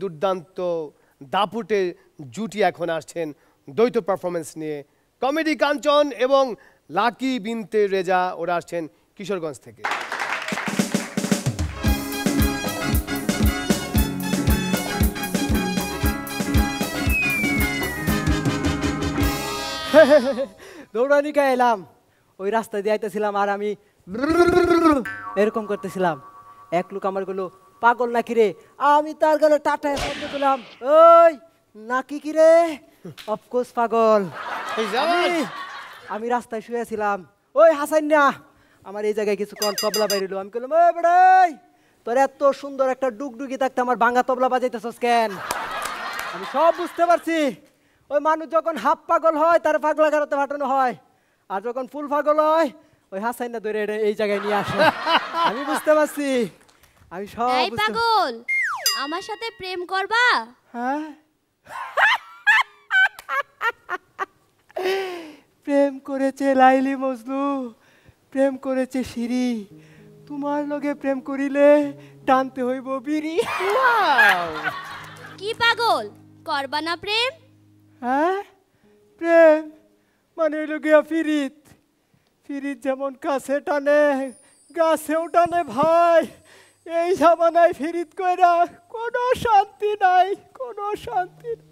দুর্দান্ত দাপুটে জুটি এখন আসছেন দ্বৈত পারফরমেন্স নিয়ে। কমেডি কাঞ্চন এবং লাকি বিনতে রেজা ওরা আসছেন কিশোরগঞ্জ থেকে। দৌড়ানি কে এলাম, ওই রাস্তা দিয়ে আইতেছিলাম আর আমি এরকম করতেছিলাম। এক লোক আমার গুলো পাগল নাকি রে, আমি তার গেলে টাটায় শব্দ করলাম, ওই নাকি কি রে? অফকোর্স পাগল। আমি রাস্তায় শুয়েছিলাম, ওই হাসান না আমার এই জায়গায় কিছু তবলা বাইরিল। আমি বললাম, ওই বেড়াই তোর এত সুন্দর একটা ডুগডুগি থাকতে আমার ভাঙা তবলা বাজাইতেছস কেন? আমি সব বুঝতে পারছি। ওই মানুষ যখন হাফ পাগল হয় তার পাগলা গারোতে ফাটানো হয়, আর যখন ফুল পাগল হয় ওই হাসান না ধরে এই জায়গায় নিয়ে আসে। আমি বুঝতে পারছি। আমি সব পাগল আমার সাথে প্রেম করবা? হ্যাঁ প্রেম করেছে লাইলি মজনু, প্রেম করেছে শিরি, তোমার লগে প্রেম করিলে টানতে হইব বিড়ি। কি পাগল করবা না প্রেম? হ্যাঁ প্রেম মানে হইল গিয়া ফিরিত, ফিরিত যেমন কাছে টানে গাছেও টানে ভাই। এই জামানায় ফিরিত কইরা কোনো শান্তি নাই, কোনো শান্তি নাই।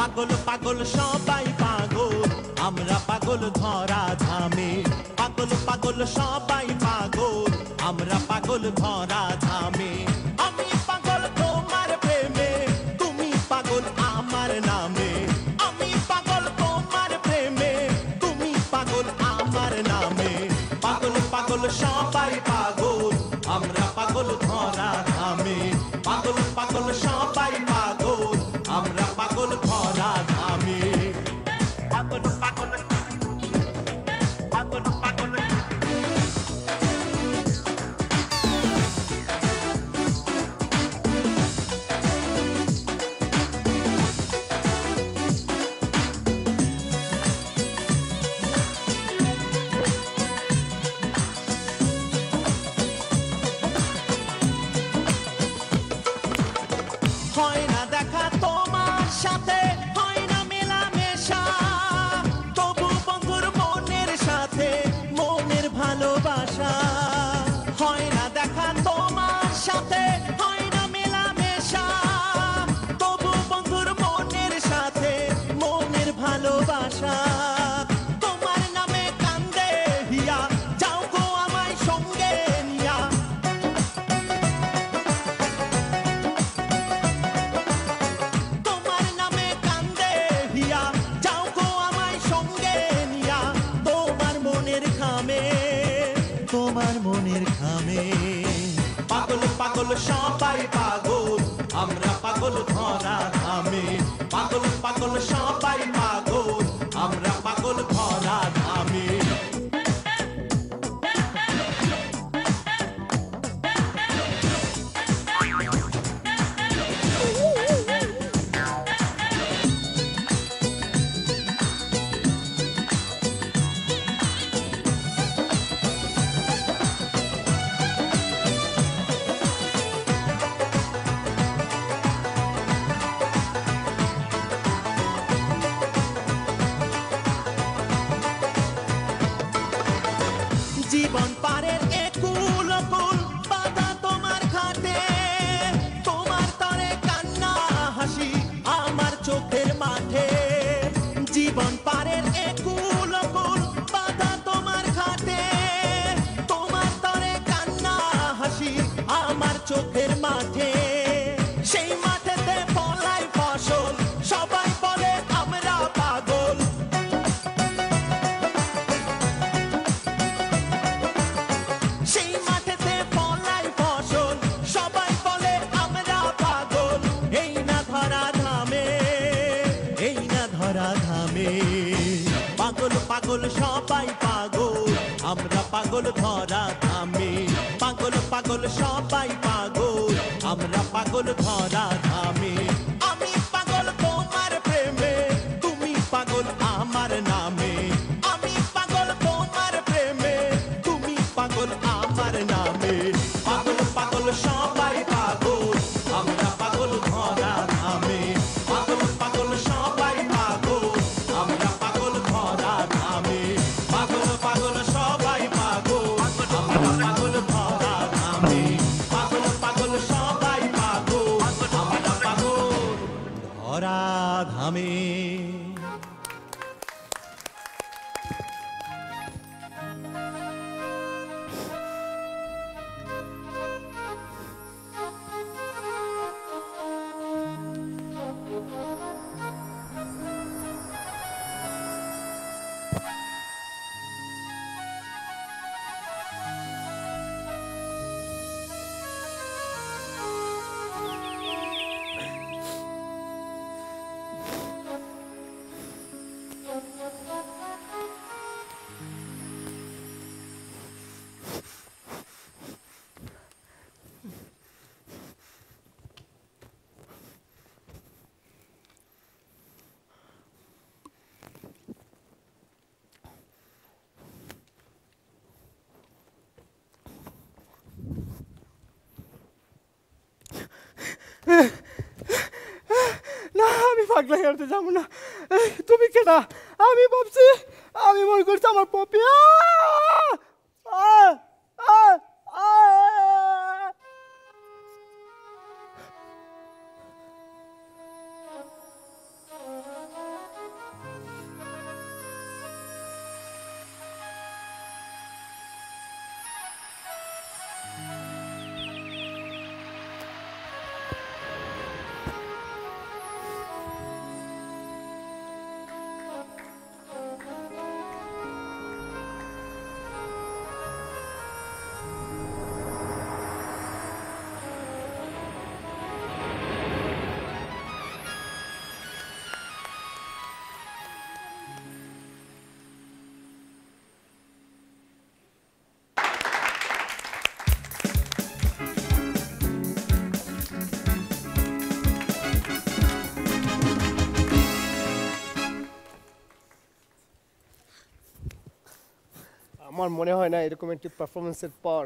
পাগল পাগল সবাই পাগল, আমরা পাগল ধরা ধামে। পাগল পাগল সবাই পাগল, আমরা পাগল ধরা ধামে। আমি পাগল তোমার প্রেমে, তুমি পাগল আমার নামে। আমি পাগল তোমার প্রেমে, তুমি পাগল আমার নামে। পাগল পাগল সবাই পাগল, আমরা পাগল ধরা ধামে। পাগল পাগল সবাই পাগল, আমরা পাগল ধরা ধামে। পাগল পাগল পাগল পাগল হয় না দেখা তোমার সাথে, হয় না মেলামেশা, তবু বন্ধুর মনের সাথে মনের ভালোবাসা। হয় না দেখা তোমার সাথে, হয় না মেলামেশা, তবু বন্ধুর মনের সাথে মনের ভালোবাসা। তোমার নামে কান্দে হিয়া, যাও গো আমায় সঙ্গে নিয়া। পাগল পাগল সবাই পাগল আমরা পাগল ধরা ধামে পাগল পাগল সবাই পাগল আমরা পাগল ধরা ধামে আমি পাগল তোমার প্রেমে তুমি পাগল আমার নামে আমি পাগল তোমার প্রেমে তুমি পাগল আমার নামে পাগল পাগল সবাই পাগল আমরা পাগল ধরা ধামে পাগল পাগল সবাই পাগল আমরা পাগল ধরা ধামে পাগল পাগল সবাই পাগল আমরা পাগল ধরা ধামে পাগল পাগল সবাই পাগল আমরা পাগল ধরা ধামে না আমি পাগলা হেরতে যাবো না। তুমি কেটা? আমি ভাবছি আমি মনে করছি আমার পপি। আমার মনে হয় না এরকম একটি পারফরমেন্সের পর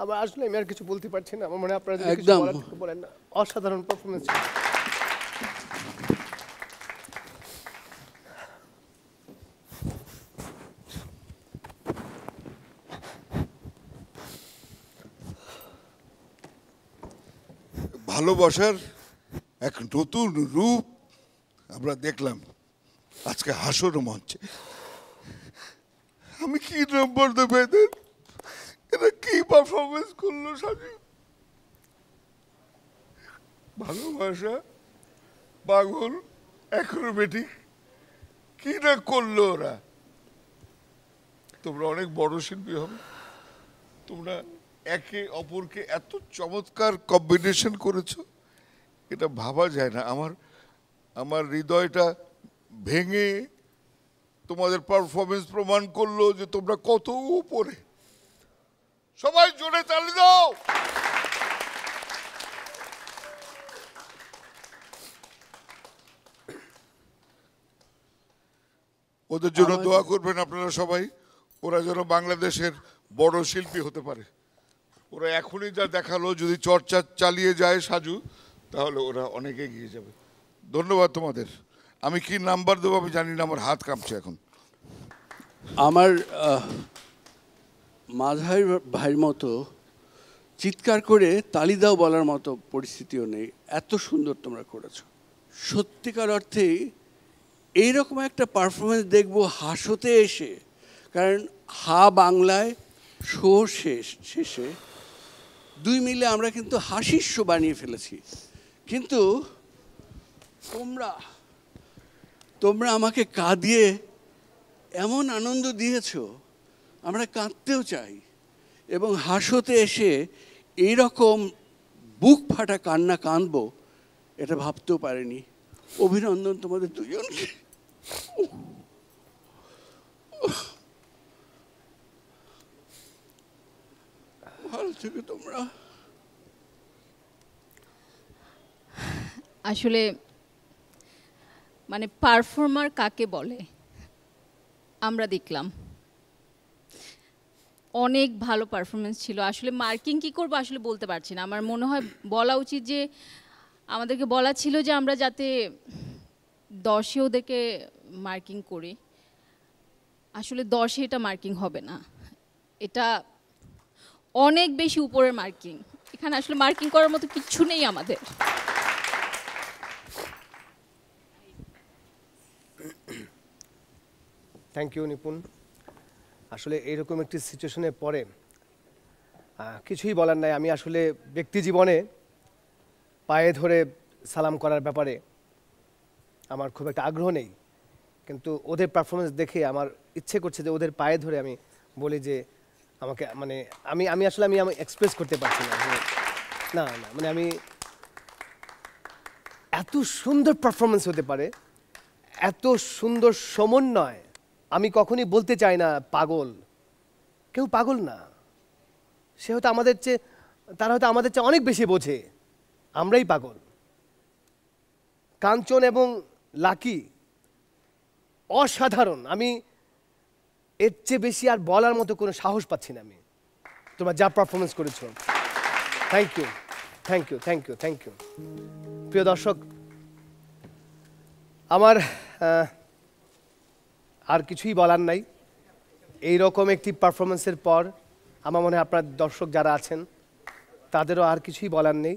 আমার আসলে আমি আর কিছু বলতে পারছি না। আমার মনে হয় আপনারা যদি কিছু বলার থাকে বলেন না। অসাধারণ পারফরমেন্স। ভালোবাসার এক নতুন রূপ আমরা দেখলাম আজকে হাসর মঞ্চে। আমি কি নম্বর দেব এদের? এরা কি পারফরমেন্স করলো সাজু? ভালোবাসা পাগল অ্যাক্রোবেটিক কি না করলো ওরা। তোমরা অনেক বড় শিল্পী হবে। তোমরা একে অপরকে এত চমৎকার কম্বিনেশন করেছো, এটা ভাবা যায় না। আমার হৃদয়টা ভেঙে তোমাদের পারফরমেন্স প্রমাণ করলো যে তোমরা কত উপরে। সবাই জোরে তালি দাও। ওদের জন্য দোয়া করবেন আপনারা সবাই। ওরা যেন বাংলাদেশের বড় শিল্পী হতে পারে। ওরা এখনই যা দেখালো, যদি চর্চা চালিয়ে যায় সাজু, তাহলে ওরা অনেক এগিয়ে যাবে। ধন্যবাদ তোমাদের। আমি কি নাম্বার দেবো আমি জানি না, আমার হাত কাঁপছে এখন। আমার মাঝাই ভাইয়ের মতো চিৎকার করে তালি দাও বলার মতো পরিস্থিতিও নেই। এত সুন্দর তোমরা করেছো। সত্যিকার অর্থেই এইরকম একটা পারফরমেন্স দেখবো হাসতে এসে। কারণ হা বাংলায় শো শেষে দুই মিলে আমরা কিন্তু হাসির শো বানিয়ে ফেলেছি। কিন্তু তোমরা আমাকে কাঁদিয়ে এমন আনন্দ দিয়েছো, আমরা কাঁদতেও চাই। এবং হাসতে এসে এইরকম বুক ফাটা কান্না কাঁদবো, এটা ভাবতেও পারিনি। অভিনন্দন তোমাদের দুজনকে। ভালো থেকো তোমরা। আসলে মানে পারফর্মার কাকে বলে আমরা দেখলাম, অনেক ভালো পারফরমেন্স ছিল। আসলে মার্কিং কি করবো আসলে বলতে পারছি না। আমার মনে হয় বলা উচিত যে আমাদেরকে বলা ছিল যে আমরা যাতে 10-এ ওদেরকে মার্কিং করি। আসলে 10-এ এটা মার্কিং হবে না, এটা অনেক বেশি উপরের মার্কিং। এখানে আসলে মার্কিং করার মতো কিচ্ছু নেই আমাদের। থ্যাংক ইউ নিপুণ। আসলে এইরকম একটি সিচুয়েশনে পড়ে কিছুই বলার নাই। আমি আসলে ব্যক্তি জীবনে পায়ে ধরে সালাম করার ব্যাপারে আমার খুব একটা আগ্রহ নেই, কিন্তু ওদের পারফরমেন্স দেখে আমার ইচ্ছে করছে যে ওদের পায়ে ধরে আমি বলি যে আমাকে মানে আমি আসলে আমি এক্সপ্রেস করতে পারছি না যে না না মানে আমি এত সুন্দর পারফরমেন্স হতে পারে, এত সুন্দর সমন্বয়। আমি কখনই বলতে চাই না পাগল, কেউ পাগল না। সে হয়তো আমাদের চেয়ে, তারা হয়তো আমাদের চেয়ে অনেক বেশি বোঝে, আমরাই পাগল। কাঞ্চন এবং লাকি অসাধারণ। আমি এর চেয়ে বেশি আর বলার মতো কোনো সাহস পাচ্ছি না। আমি তোমরা যা পারফরমেন্স করেছো, thank you thank you thank you thank you. প্রিয় দর্শক, আমার আর কিছুই বলার নাই। এই রকম একটি পারফরমেন্সের পর আমার মনে হয় আপনার দর্শক যারা আছেন তাদেরও আর কিছুই বলার নেই।